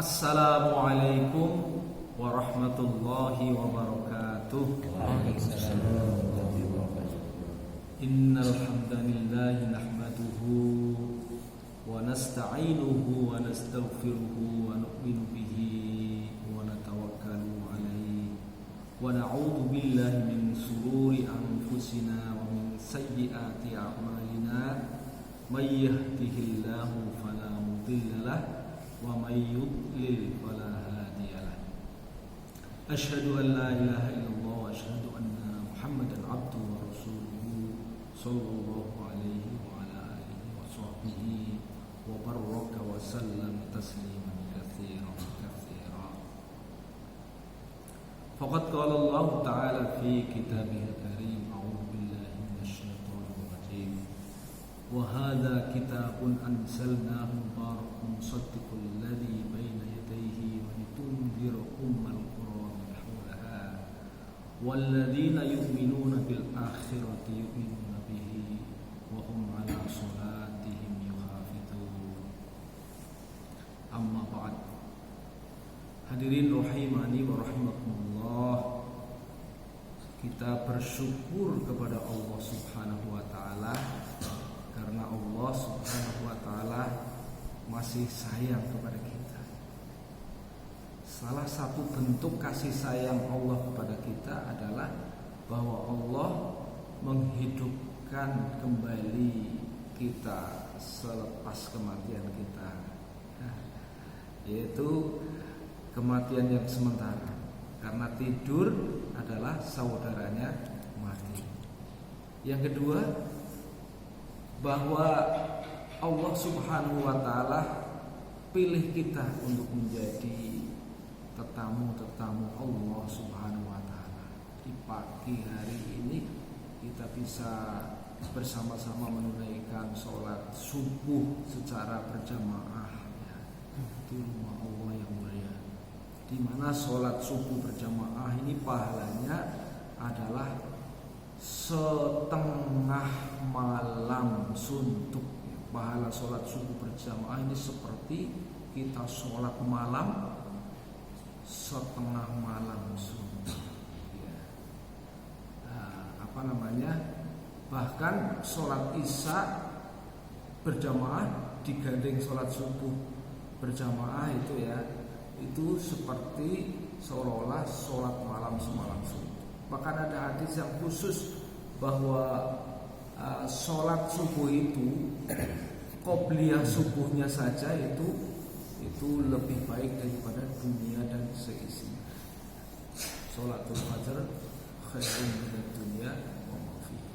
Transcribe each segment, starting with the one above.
Assalamualaikum warahmatullahi wabarakatuh. Innal hamdalillah nahmaduhu wa nasta'inuhu wa nastaghfiruhu wa nu'minu bihi wa natawakkalu alayhi wa na'udzu billahi min shururi anfusina wa min sayyiati a'malina may yahdihillahu fala mudilla lahu wa may yudlil fala hadiya lahu. Asyhadu an la ilaha illallah wa asyhadu anna Muhammadan abduhu wa rasuluhu sallallahu alaihi wa ala alihi wa sahbihi wa baraka wa sallam tasliman katsiran katsiran. Faqad qala Allah ta'ala fi kitabihil karim, a'udzu billahi minasyaitonir rajim. Wa hadza kitabun anzalnahu mubarakun musaddiqul ladzi baina yadayhi wa litunzira ummal qura wa hawlaha wal ladzina yu'minuna bil akhirati yu'minuna bihi wa hum 'ala shalatihim yuhafizun. Amma ba'd. Hadirin rahimani wa rahimakumullah, kita bersyukur kepada Allah Subhanahu wa taala karena Allah Subhanahu wa taala masih sayang kepada kita. Salah satu bentuk kasih sayang Allah kepada kita adalah bahwa Allah menghidupkan kembali kita selepas kematian kita, yaitu kematian yang sementara. Karena tidur adalah saudaranya mati. Yang kedua, bahwa Allah Subhanahu wa taala pilih kita untuk menjadi tetamu-tetamu Allah Subhanahu wa taala. Di pagi hari ini kita bisa bersama-sama menunaikan sholat subuh secara berjamaah di rumah Allah yang mulia, di mana sholat subuh berjamaah ini pahalanya adalah setengah malam suntuk. Pahala sholat subuh berjamaah ini seperti kita sholat malam setengah malam suntuk. Bahkan sholat isya berjamaah digandeng sholat subuh berjamaah itu seperti seolah-olah sholat malam semalam suntuk. Bahkan ada hadis yang khusus bahwa sholat subuh itu qobliyah subuhnya saja itu lebih baik daripada dunia dan seisinya. Sholatul fajr khairun minad dunya wa ma fiha.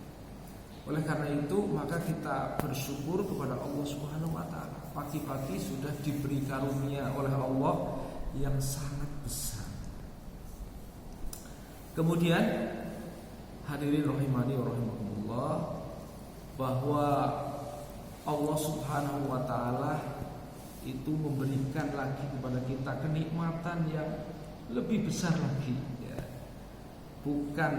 Oleh karena itu maka kita bersyukur kepada Allah Subhanahu wa taala. Pagi-pagi sudah diberi karunia oleh Allah yang sangat besar. Kemudian hadirin rahimani wa rahimakumullah, bahwa Allah Subhanahu wa taala itu memberikan lagi kepada kita kenikmatan yang lebih besar lagi, ya. Bukan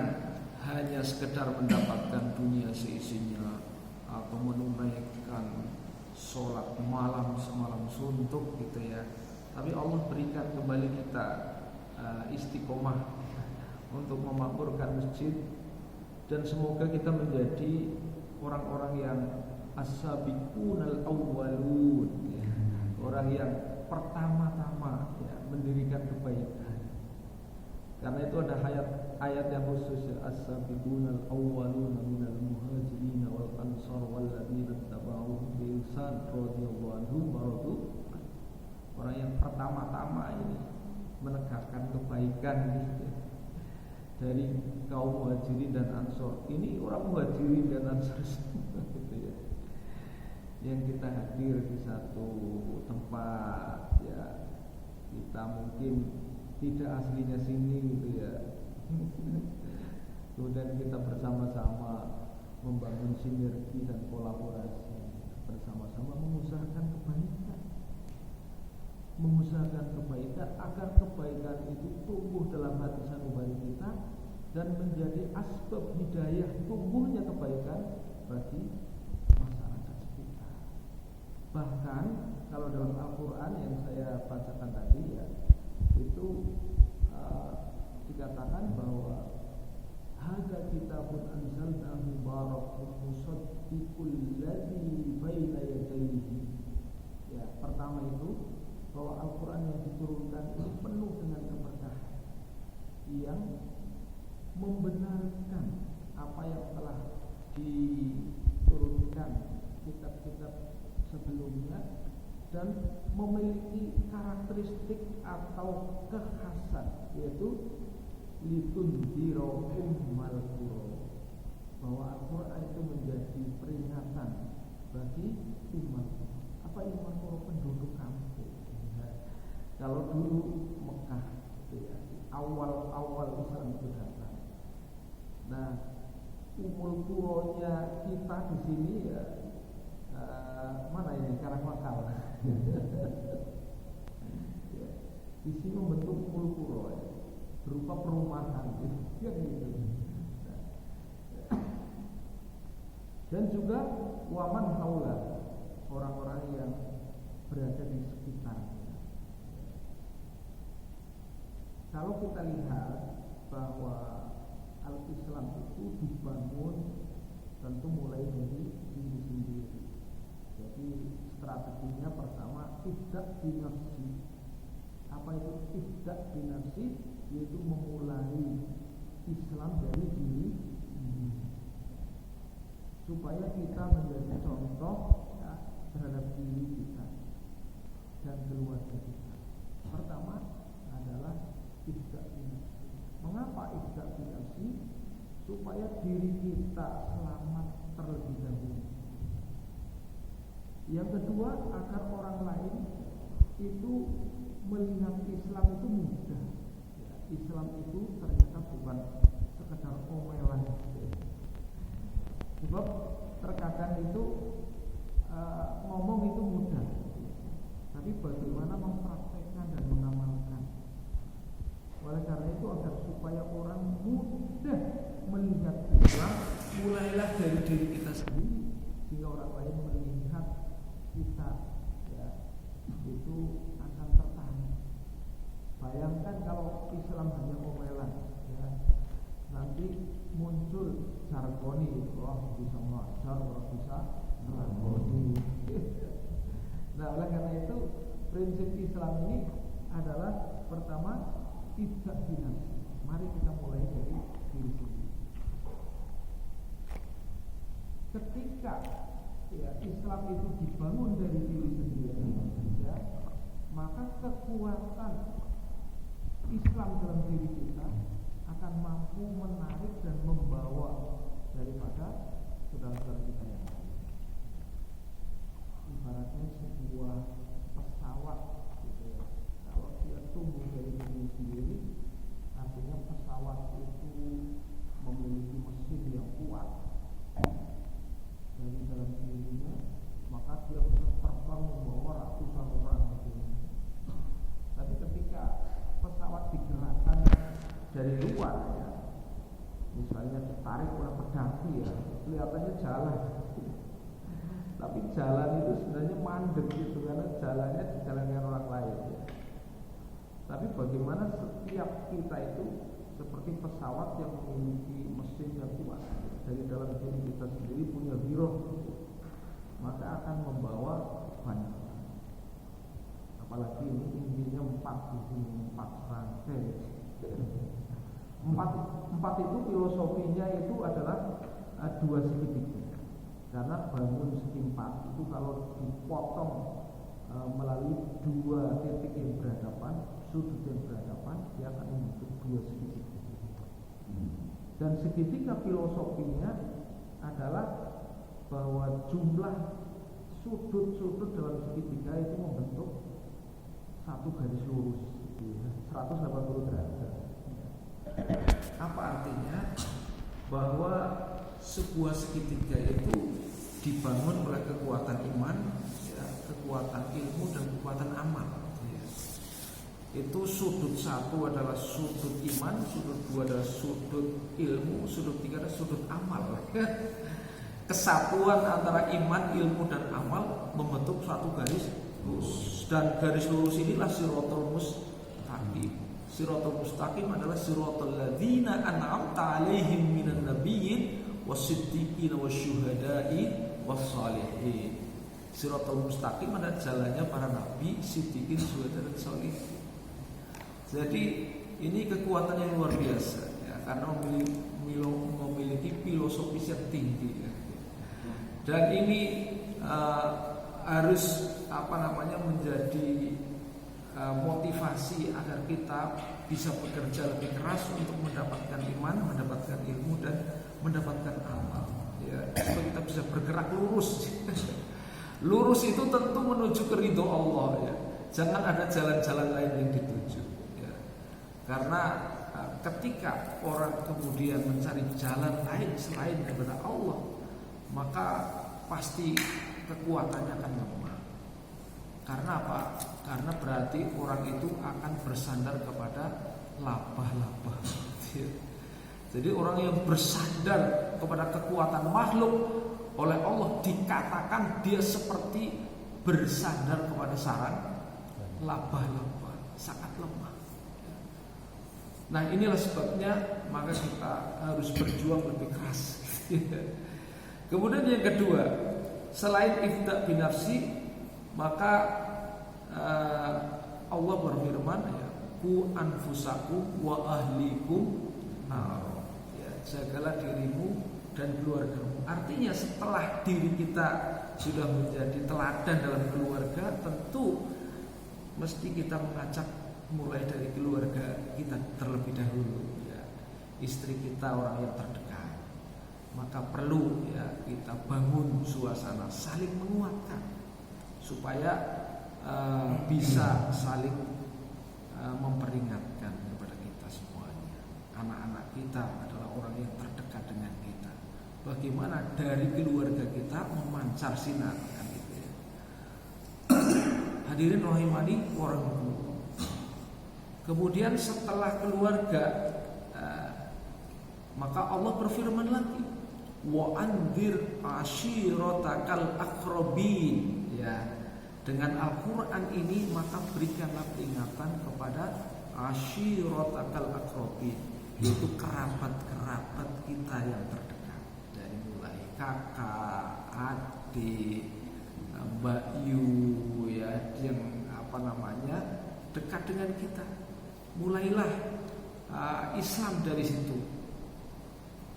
hanya sekedar mendapatkan dunia seisinya atau menunaikan sholat malam semalam suntuk gitu ya. Tapi Allah berikan kembali kita istiqomah untuk memakmurkan masjid, dan semoga kita menjadi orang-orang yang as-sabiqunal awwalun, ya. Orang yang pertama-tama mendirikan kebaikan. Karena itu ada ayat yang khusus, ya, as-sabiqunal awwalun minal muhajirin wal ansar wal ladzina tabauhum bi ihsan radhiyallahu anhum wa radu. Orang yang pertama-tama ini menegakkan kebaikan gitu. Dari kaum muhajirin dan ansor. Ini orang muhajirin dan ansor gitu ya, yang kita hadir di satu tempat, ya. Kita mungkin tidak aslinya sini gitu ya. Kemudian kita bersama-sama membangun sinergi dan kolaborasi, bersama-sama mengusahakan kebaikan agar kebaikan itu tumbuh dalam hati sanubari kita dan menjadi asbab hidayah tumbuhnya kebaikan bagi masyarakat sekitar. Bahkan kalau dalam Al-Quran yang saya bacakan tadi ya, itu dikatakan bahwa hadza kitabun anzalnahu mubarakun musaddiqul ladzi baina yadayhi. Ya, pertama itu bahwa Al-Quran yang diturunkan itu penuh dengan keberkahan, yang membenarkan apa yang telah diturunkan kitab-kitab sebelumnya dan memiliki karakteristik atau kekhasan, yaitu litundhira ummal qura, bahwa Al-Quran itu menjadi peringatan bagi umat. Apa umat qura? Penduduk kampung. Kalau dulu Mekah itu ya, awal Islam itu datang. Nah, umul quronya kita di sini ya, mana ini Karangmakal. Ya, di sini membentuk umul quro ya, berupa perumahan gitu. Nah, dan juga waman haula, orang-orang yang berada di sekitarnya. Kalau kita lihat bahwa Al-Islam itu dibangun tentu mulai dari diri sendiri. Jadi strateginya pertama ibda' binafsi. Apa itu ibda' binafsi? Yaitu memulai Islam dari diri sendiri, supaya kita menjadi contoh ya, terhadap diri kita dan keluarga kita. Pertama adalah ibda' binafsi. Mengapa ibda' binafsi? Supaya diri kita selamat terlebih dahulu. Yang kedua, agar orang lain itu melihat Islam itu mudah. Ya, Islam itu ternyata bukan sekedar omelan. Sebab terkadang itu ngomong itu mudah, tapi bagaimana mempraktekkan dan mengamalkan. Oleh karena itu, agar supaya orang mudah melihat Islam, mulailah dari diri kita sendiri, sehingga orang lain melihat kita ya, itu akan tertarik. Bayangkan kalau Islam hanya omelan ya, nanti muncul jargoni, orang bisa ngajar, orang bisa jargoni. Nah, oleh karena itu prinsip Islam ini adalah pertama ibda' binafsi. Mari kita mulai dari diri sendiri. Ketika ya, Islam itu dibangun dari diri sendiri ya, maka kekuatan Islam dalam diri kita akan mampu menarik dan membawa daripada saudara-saudara kita yang lain. Ibaratnya sebuah pesawat gitu ya. Kalau dia tumbuh dari diri sendiri, artinya pesawat itu memiliki mesin yang kuat dari dalam dirinya, maka dia bisa terbang membawa ratusan orang gitu. Tapi ketika pesawat digerakkan dari luar ya, misalnya ditarik oleh pedati ya, kelihatannya jalan. Tapi jalan itu sebenarnya mandek gitu, karena jalannya dijalankan orang lain ya. Tapi bagaimana setiap kita itu seperti pesawat yang memiliki mesin yang kuat, dari dalam diri kita sendiri punya giroh, maka akan membawa banyak. Apalagi ini tingginya 4 di sini, 4 rantai. Empat itu filosofinya itu adalah dua segitiga. Karena bangun segi 4 itu kalau dipotong melalui dua titik yang berhadapan, sudut yang berhadapan, dia akan membentuk dua segitiga. Dan segitiga filosofinya adalah bahwa jumlah sudut-sudut dalam segitiga itu membentuk satu garis lurus, 180 derajat. Apa artinya? Bahwa sebuah segitiga itu dibangun oleh kekuatan iman, ya, kekuatan ilmu dan kekuatan amal. Ya. Itu sudut 1 adalah sudut iman, sudut 2 adalah sudut ilmu, sudut 3 adalah sudut amal. Kesatuan antara iman, ilmu dan amal membentuk suatu garis lurus. Dan garis lurus inilah siratal mustaqim. Siratal mustaqim adalah siratal ladzina an'amta 'alaihim minan nabiyyin wasiddiqin wasyuhada'i wassalihin. Siratal mustaqim adalah jalannya para nabi, siddiqin, syuhada dan sholihin. Jadi ini kekuatan yang luar biasa ya, karena memiliki filosofis yang tinggi ya. Dan ini harus menjadi motivasi agar kita bisa bekerja lebih keras untuk mendapatkan iman, mendapatkan ilmu dan mendapatkan amal ya, supaya kita bisa bergerak lurus. Lurus itu tentu menuju ke ridho Allah ya. Jangan ada jalan-jalan lain yang dituju ya. Karena ketika orang kemudian mencari jalan lain selain daripada Allah, maka pasti kekuatannya akan lemah. Karena apa? Karena berarti orang itu akan bersandar kepada labah-labah. Jadi orang yang bersandar kepada kekuatan makhluk oleh Allah dikatakan dia seperti bersandar kepada sarang labah-labah, sangat lemah. Nah inilah sebabnya maka kita harus berjuang lebih keras. Kemudian yang kedua, selain ifda binafsi, maka Allah berfirman ya, ku anfusakum wa ahlikum nar. Ya, jagalah dirimu dan keluargamu. Artinya setelah diri kita sudah menjadi teladan dalam keluarga, tentu mesti kita mengajak mulai dari keluarga kita terlebih dahulu ya. Istri kita orang yang terdekat. Maka perlu ya kita bangun suasana saling menguatkan supaya bisa saling memperingatkan kepada kita semuanya. Anak-anak kita adalah orang yang terdekat dengan kita. Bagaimana dari keluarga kita memancar sinar kan gitu ya. Hadirin rahimani warahmatullah. Kemudian setelah keluarga maka Allah berfirman lagi, wa anzir ashiratakal aqrabin ya. Dengan Al-Quran ini maka berikanlah peringatan kepada ashiratakal aqrabin, yaitu kerabat-kerabat kita yang terdekat, dari mulai kakak, adik, Mbak Yu ya, yang dekat dengan kita. Mulailah Islam dari situ.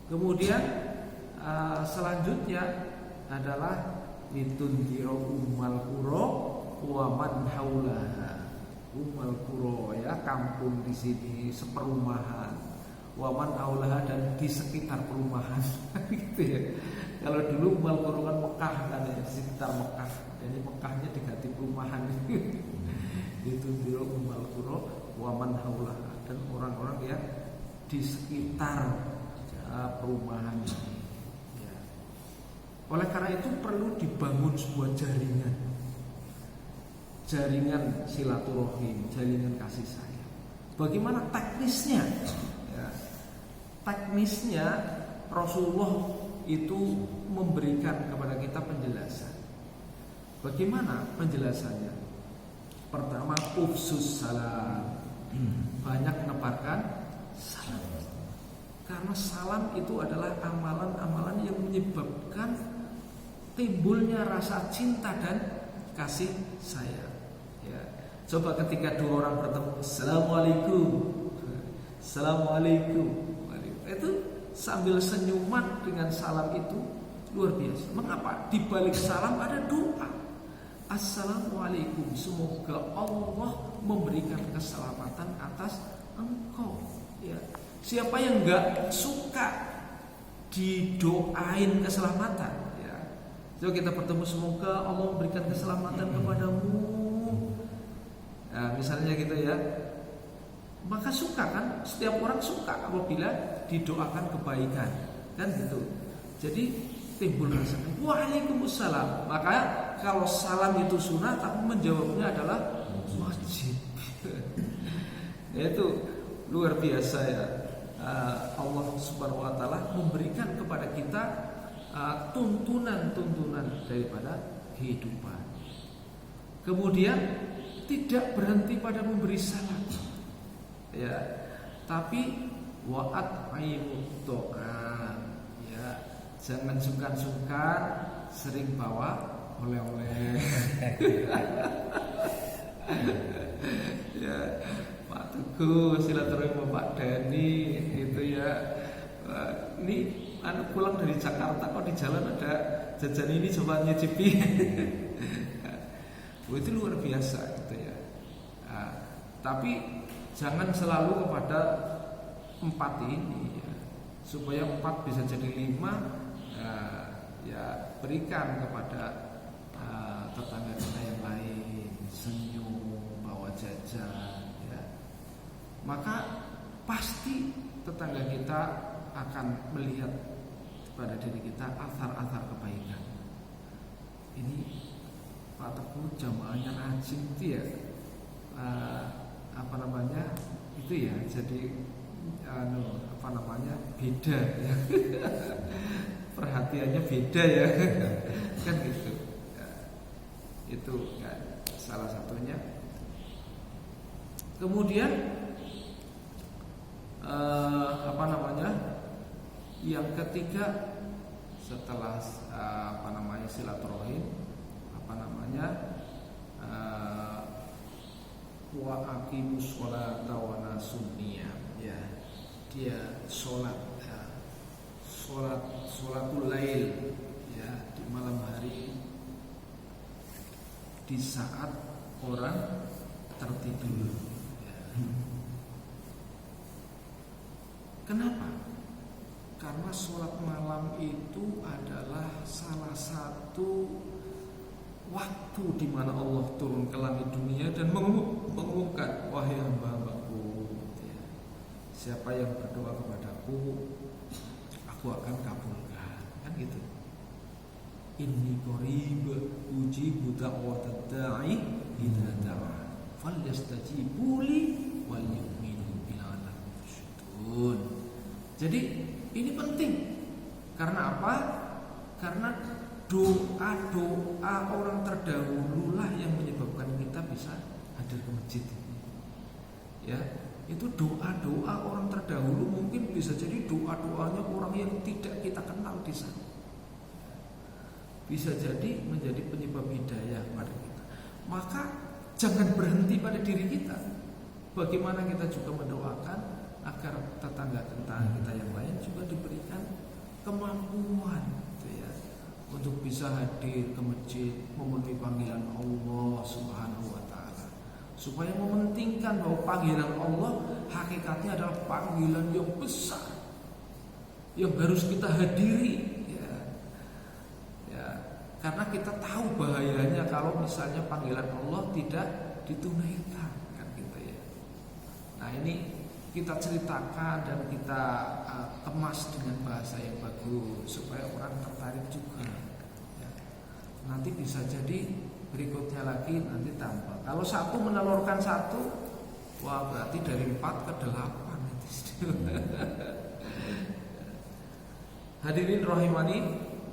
Kemudian selanjutnya adalah litundiro ummal qura wa man haulaha. Ummal qura ya, kampung di sini, seperumahan. Wa man haulaha, dan di sekitar perumahan. Gitu ya. Kalau dulu ummal qura kan Mekah kan ya, sekitar Mekah. Jadi Mekahnya diganti perumahan. Litundiro ummal qura wa man haulaha, dan orang-orang yang di sekitar perumahan ini. Oleh karena itu perlu dibangun sebuah jaringan silaturahim, jaringan kasih sayang. Bagaimana teknisnya? Ya, teknisnya Rasulullah itu memberikan kepada kita penjelasan. Bagaimana penjelasannya? Pertama, ufsus salam, banyak menebarkan salam. Karena salam itu adalah amalan-amalan yang menyebabkan timbulnya rasa cinta dan kasih sayang. Ya. Coba ketika dua orang bertemu, assalamualaikum, assalamualaikum, itu sambil senyuman dengan salam itu luar biasa. Mengapa? Di balik salam ada doa. Assalamualaikum, semoga Allah memberikan keselamatan atas engkau. Ya. Siapa yang enggak suka didoain keselamatan? Coba kita bertemu, semoga Allah memberikan keselamatan kepadamu. Nah, misalnya gitu ya. Maka suka kan? Setiap orang suka apabila didoakan kebaikan, kan gitu. Jadi timbul rasa waalaikumsalam. Maka kalau salam itu sunnah, tapi menjawabnya adalah wajib. Itu luar biasa ya. Allah Subhanahu wa taala memberikan kepada kita tuntunan-tuntunan daripada kehidupan. Kemudian tidak berhenti pada memberi salam, ya, tapi wa'at aimut to'am, ya, jangan sungkan-sungkan sering bawa oleh-oleh. Ya, Pak Teguh silaturahmi Pak Dani itu ya. Ini pulang dari Jakarta kok di jalan ada jajan ini, coba nyicipi. Itu luar biasa gitu ya. Tapi jangan selalu kepada 4 ini ya. Supaya 4 bisa jadi 5, ya berikan kepada tetangga kita yang lain, senyum, bawa jajan ya. Maka pasti tetangga kita akan melihat pada diri kita asar-asar kebaikan. Ini Pak Teguh jamaahnya rajin itu ya, itu ya, jadi beda ya. Perhatiannya beda ya. Kan gitu ya. Itu ya, salah satunya. Kemudian yang ketiga setelah silaturahim, wa aqimus sholata wa nasumniyah, ya, dia sholat ya, sholatul lail ya, di malam hari di saat orang tertidur ya. Kenapa? Karena sholat malam itu adalah salah satu waktu di mana Allah turun ke langit dunia dan mengumumkan, wahai hamba-hambaku, ya, siapa yang berdoa kepadaku, aku akan kabulkan, kan gitu. Inni qarib ujibu da'watad da'i idza da'a falyastajibu li wal yu'minu bil la'allahum yarshudun. Jadi ini penting. Karena apa? Karena doa orang terdahululah yang menyebabkan kita bisa hadir ke masjid. Ya, itu doa orang terdahulu mungkin bisa jadi doanya orang yang tidak kita kenal di sana. Bisa jadi menjadi penyebab hidayah pada kita. Maka jangan berhenti pada diri kita. Bagaimana kita juga mendoakan agar tetangga-tetangga kita yang lain juga diberikan kemampuan gitu ya, untuk bisa hadir ke masjid, memenuhi panggilan Allah Subhanahu wa taala. Supaya mementingkan bahwa panggilan Allah hakikatnya adalah panggilan yang besar yang harus kita hadiri ya. Ya, karena kita tahu bahayanya kalau misalnya panggilan Allah tidak ditunaikan kan gitu ya. Nah, ini kita ceritakan dan kita kemas dengan bahasa yang bagus supaya orang tertarik juga ya. Nanti bisa jadi berikutnya lagi nanti tambah. Kalau satu menelurkan satu, wah berarti dari 4 ke 8. Hadirin rahimani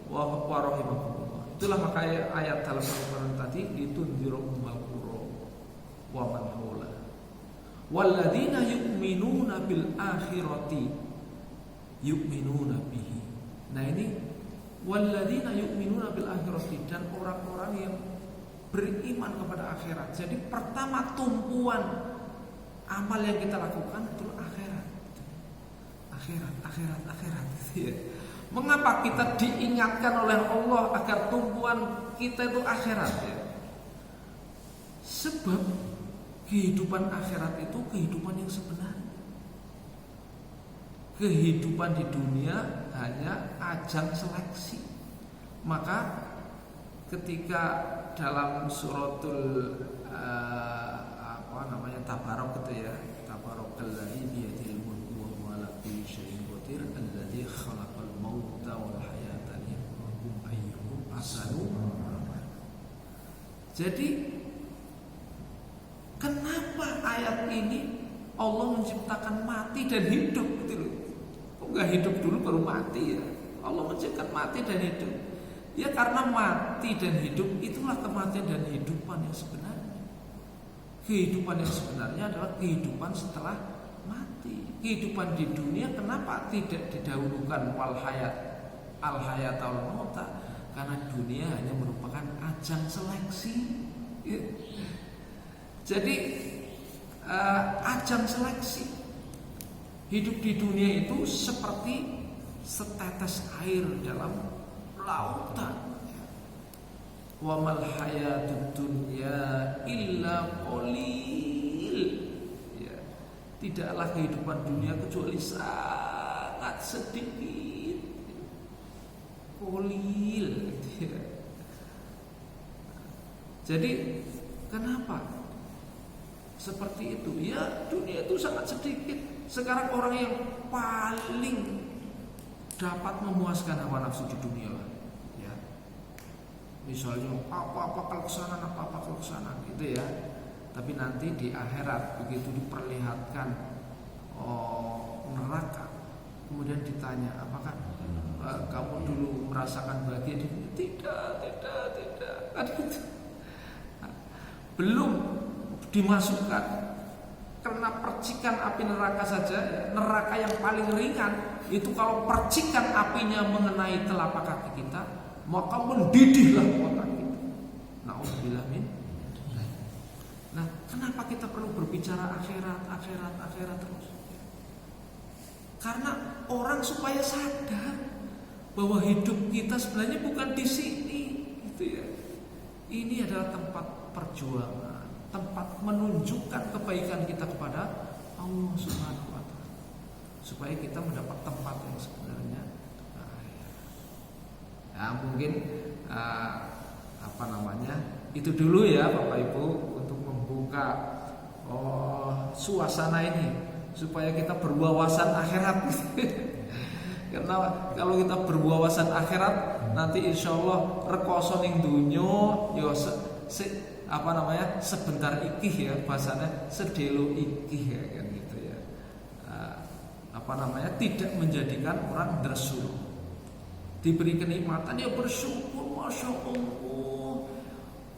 wa rahimakumullah. Itulah maka ayat dalam Al-Quran tadi, litunziru ummal qura wa man haula walladzina yu'minuna bil akhirati yu'minuna bihi. Nah, ini walladzina yu'minuna bil akhirati, dan orang-orang yang beriman kepada akhirat. Jadi pertama tumpuan amal yang kita lakukan itu akhirat. Akhirat. Ya. Mengapa kita diingatkan oleh Allah agar tumpuan kita itu akhirat ya? Sebab kehidupan akhirat itu kehidupan yang sebenarnya. Kehidupan di dunia hanya ajang seleksi. Maka ketika dalam suratul Tabarok gitu ya, Tabarakallazi biyadihil mulku wa huwa ala kulli syai'in qadir allazi khalaqal mauta wal hayata liyabluwakum ayyukum ahsanu amala. Jadi kenapa ayat ini Allah menciptakan mati dan hidup gitu loh? Kok nggak hidup dulu baru mati ya? Allah menciptakan mati dan hidup. Ya karena mati dan hidup itulah kematian dan kehidupan yang sebenarnya. Kehidupan yang sebenarnya adalah kehidupan setelah mati. Kehidupan di dunia kenapa tidak didahulukan wal hayat al hayat al mauta? Karena dunia hanya merupakan ajang seleksi. Ya. Jadi ajang seleksi. Hidup di dunia itu seperti setetes air dalam lautan. Wa mal hayatud dunya illa qalil. Ya. Tidaklah kehidupan dunia kecuali sangat sedikit. Qalil. Ya. Jadi kenapa seperti itu? Ya dunia itu sangat sedikit. Sekarang orang yang paling dapat memuaskan hawa nafsu di dunia, ya. Misalnya apa-apa keleksanan gitu ya. Tapi nanti di akhirat begitu diperlihatkan neraka, kemudian ditanya, apakah kamu dulu merasakan bahagia di dunia? Tidak. Kan gitu. Belum dimasukkan. Karena percikan api neraka saja, neraka yang paling ringan itu kalau percikan apinya mengenai telapak kaki kita, maka mendidihlah otak kita. Nauzubillah min. Nah, kenapa kita perlu berbicara akhirat terus? Karena orang supaya sadar bahwa hidup kita sebenarnya bukan di sini, gitu ya. Ini adalah tempat perjuangan, tempat menunjukkan kebaikan kita kepada Allah Subhanahu wa taala, supaya kita mendapat tempat yang sebenarnya. Mungkin itu dulu ya Bapak Ibu untuk membuka suasana ini supaya kita berwawasan akhirat. Karena kalau kita berwawasan akhirat nanti insyaallah rekoso ning dunyo yo sebentar ikih ya, bahasanya sedelo ikih ya kan gitu ya. Tidak menjadikan orang dersul. Diberi kenikmatan ya bersyukur, masya Allah.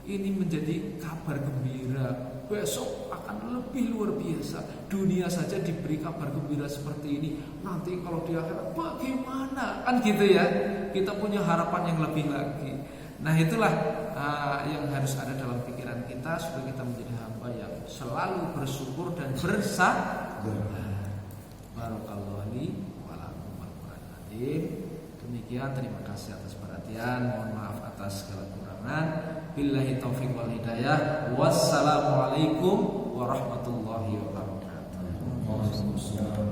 Ini menjadi kabar gembira. Besok akan lebih luar biasa. Dunia saja diberi kabar gembira seperti ini. Nanti kalau di akhirat bagaimana? Kan gitu ya. Kita punya harapan yang lebih lagi. Nah itulah yang harus ada dalam pikiran kita supaya kita menjadi hamba yang selalu bersyukur dan bersabar. Barakallahu li wa lakum wal Qur'anil azim. Demikian, terima kasih atas perhatian. Mohon maaf atas segala kekurangan. Billahi taufiq wal hidayah. Wassalamualaikum warahmatullahi wabarakatuh.